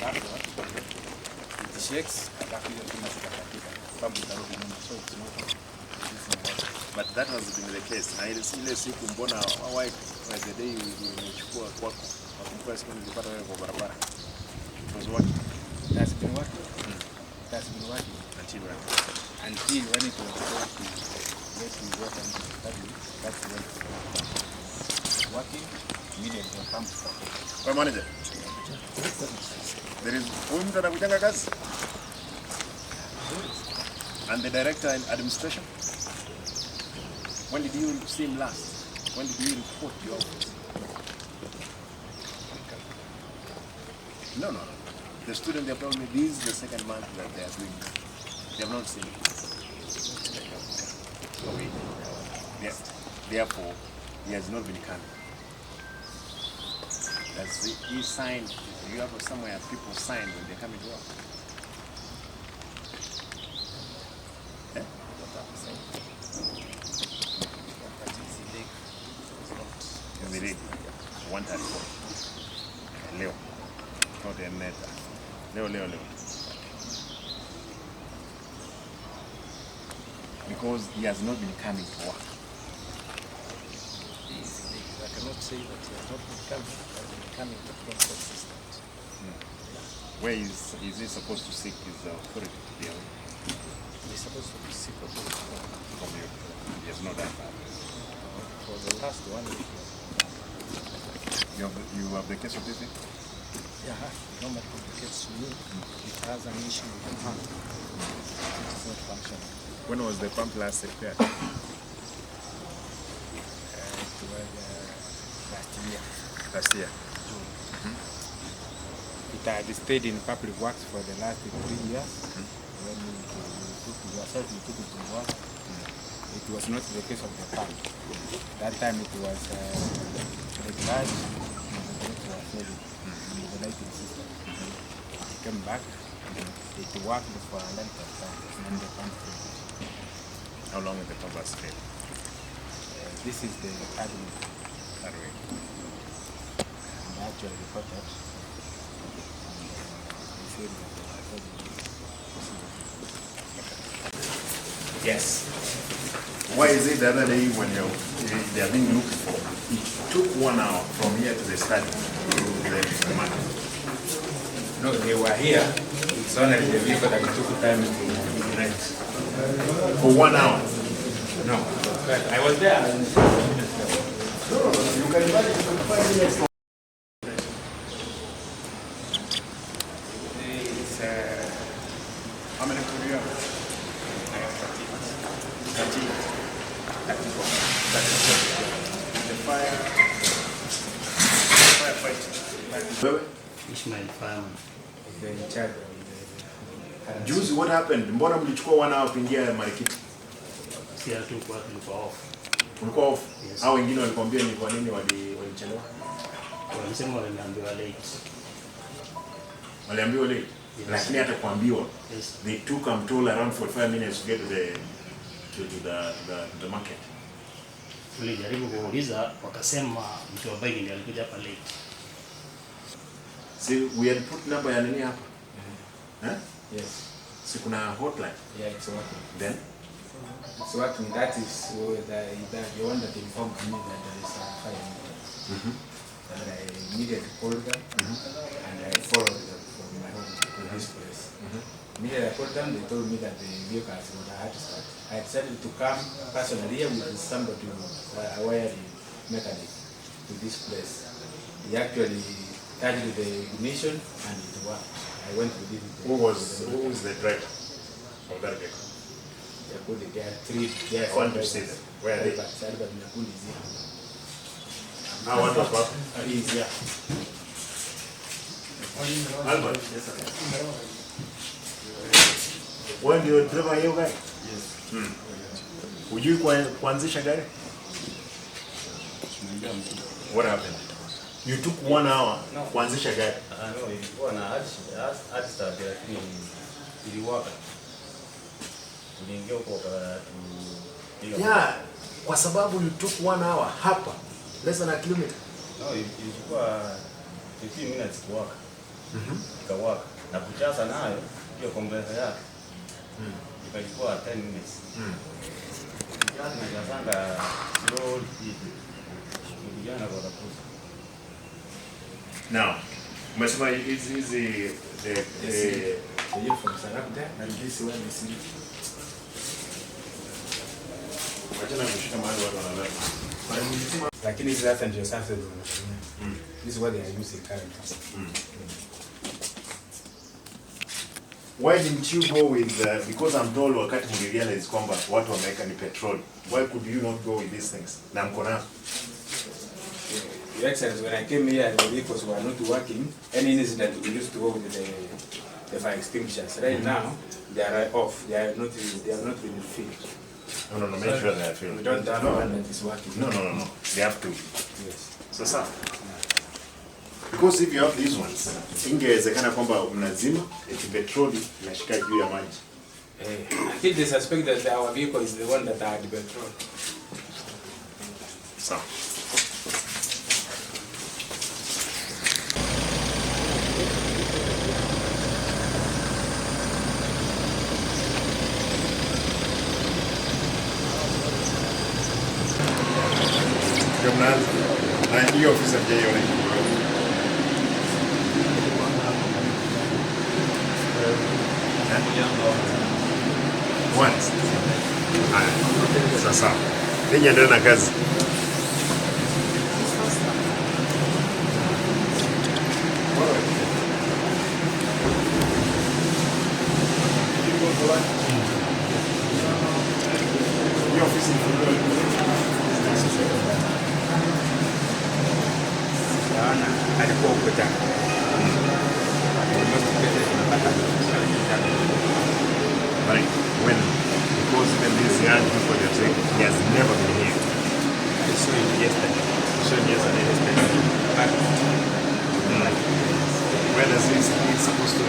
it shakes, but that has been the case. Na ile siku mbona why the day umechukua kwako wakumpa siku nilipata wewe kwa barabara. It was working. That's been working. That's been working until when it was going to get to work and study. That's when working immediately comes from. Kwa manager. There is mtu anakujanga kazi. And the director in administration. When did you see him last? When did you report your office? No. The student, they have told me this is the second month that they are doing it. They have not seen it. Therefore, he has not been coming. He signed. You have somewhere people sign when they come into work. Yeah? The rig, 134. Leo. Not a neta. Leo. Because he has not been coming to work. I cannot say that he has not been coming. He has been coming, but not consistent. Where is he supposed to seek his authority to be away? He's supposed to be sick of it. He has not done that. For the last 1 week. You have the case of this thing? Yeah, normally the case to me, it has an issue with the pump. It's not functioning. When was the pump last repaired? It was Last year. It had stayed in public works for the last 3 years. When we took it to work, it was not the case of the pump. That time it was the garage, the lighting system. It came back, it worked for a length of time, and the pump failed. How long has the pump has failed? This is the third week. And I actually reported. Yes. Why is it the other day when they are being looked for, it took 1 hour from here to the study to the market? No, they were here. It's only the vehicle that took time to ignite. For 1 hour? No, I was there. No, you can imagine 5 minutes. How many people do you have? I have 30. The firefighting. Ishmael Farmer. The in charge. Juzi, what happened? Mbona mlichukua 1 hour kuingia Marikiti? Si hatukuwa tulikuwa off. Ulikuwa off? Yes. Hao wengine walikwambia ni kwa nini walichelewa? Walisema waliambiwa late. Waliambiwa late? Yes. Lakini hata kuambiwa. Yes. They took toll around 45 minutes to get to the market. Tulijaribu kuuliza, wakasema mtu ambaye ndiye alikuja hapa late. See, we had put number ya nini hapa? Yes. Si kuna hotline? Yeah, it's working. Then? It's working. That is the one that informed me that there is a fire. And I immediately called them and I followed them from my home to this place. Immediately I called them, they told me that the vehicles would have to start. I decided to come personally here with somebody, a wiring mechanic, to this place. He actually touched the ignition and it worked. I went to visit. Who was the driver of that vehicle? There are 3. I want to see them. Where are they? Albert Nakuli is here. Now what about? He's here. Albert? Yes, sir. When do you drive hiyo gari? Yes. Hujui kuanzisha gari? What happened? You took 1 hour kuanzisha gari. No, ilikuwa na hard start lakini iliwaka. Tuliingia huko Yeah, kwa sababu you took 1 hour hapa, less than a kilometer. No, ilikuwa 15 minutes kuwaka. ikawaka na kuchaza nayo hiyo compressor yake ikachukua 10 minutes. Kuchaza na jazanga slow kujana kwa kupusa. Now, umesema hizi the from Sarabda and this one is wachana kushika mahali watu wanalala. Lakini hizi hata ndio sasa zinatumia. This is what they are using currently. Why didn't you go with because I'm told wakati mlirealize kwamba watu wameweka ni petrol. Why could you not go with these things? Na mko nazo. Your Excellency, when I came here, the vehicles were not working. Any incident we used to go with the fire extinguishers. Right now, they are off. They are not really filled. No, make sure they are filled. We don't have one that is working. No. They have to. Yes. Sasa. Because if you have these ones, ingewezekana kwamba mnazima eti petroli inashika juu ya maji. I think they suspect that our vehicle is the one that had the petrol. So. Na hiyo ofisa je yone once sasa ninyi ndio na kazi hiyo ofisi Alikuwa ukutana. Right. When, because when these young people are saying he has never been here. I saw him yesterday. When is he supposed to